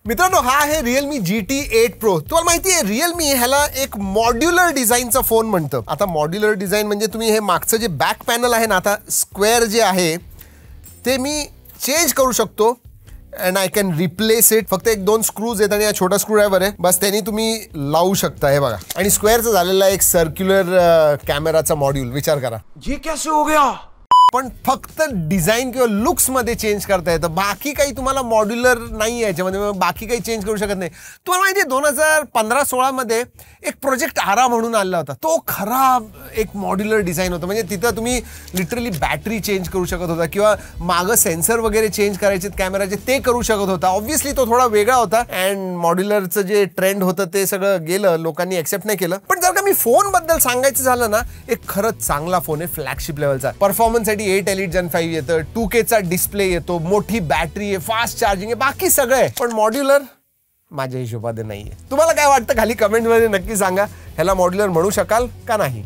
मित्रांनो, हा आहे Realme GT 8 Pro. तुम्हाला माहिती आहे Realme ह्याला एक मॉड्युलर डिझाईनचा फोन म्हणतं. आता मॉड्युलर डिझाईन म्हणजे तुम्ही हे मागचं जे बॅक पॅनल आहे ना, आता स्क्वेअर जे आहे ते मी चेंज करू शकतो and I can replace it. फक्त एक दोन स्क्रूज आहेत आणि हा छोटा स्क्रू ड्रायव्हर आहे, बस त्यांनी तुम्ही लावू शकता. हे बघा, आणि स्क्वेअरचा झालेला एक सर्क्युलर कॅमेराचा मॉड्यूल. विचार करा, ये कैसे हो गया? पण फक्त डिझाईन किंवा लुक्स मध्ये चेंज करता येतं. बाकी काही तुम्हाला मॉड्युलर नाही आहे याच्यामध्ये, बाकी काही चेंज करू शकत नाही. तुम्हाला माहिती आहे 2015-16 मध्ये एक प्रोजेक्ट आरा म्हणून आला होता. तो खरा एक मॉड्युलर डिझाईन होता. म्हणजे तिथं तुम्ही लिटरली बॅटरी चेंज करू शकत होता किंवा मागं सेन्सर वगैरे चेंज करायचे कॅमेराचे, ते करू शकत होता. ऑब्व्हियसली तो थोडा वेगळा होता अँड मॉड्युलरचं जे ट्रेंड होतं ते सगळं गेलं, लोकांनी एक्सेप्ट नाही केलं. पण जर का मी फोन बद्दल सांगायचं झालं ना, एक खरंच चांगला फोन आहे, फ्लॅगशिप लेवलचा. परफॉर्मन्स 8 Elite Gen 5 येतं, 2K चा डिस्प्ले येतो, मोठी बॅटरी आहे, फास्ट चार्जिंग आहे, बाकी सगळं आहे. पण मॉड्युलर माझ्या हिशोबाने नाहीये. तुम्हाला काय वाटतं खाली कमेंटमध्ये नक्की सांगा. ह्याला मॉड्युलर म्हणू शकाल का नाही?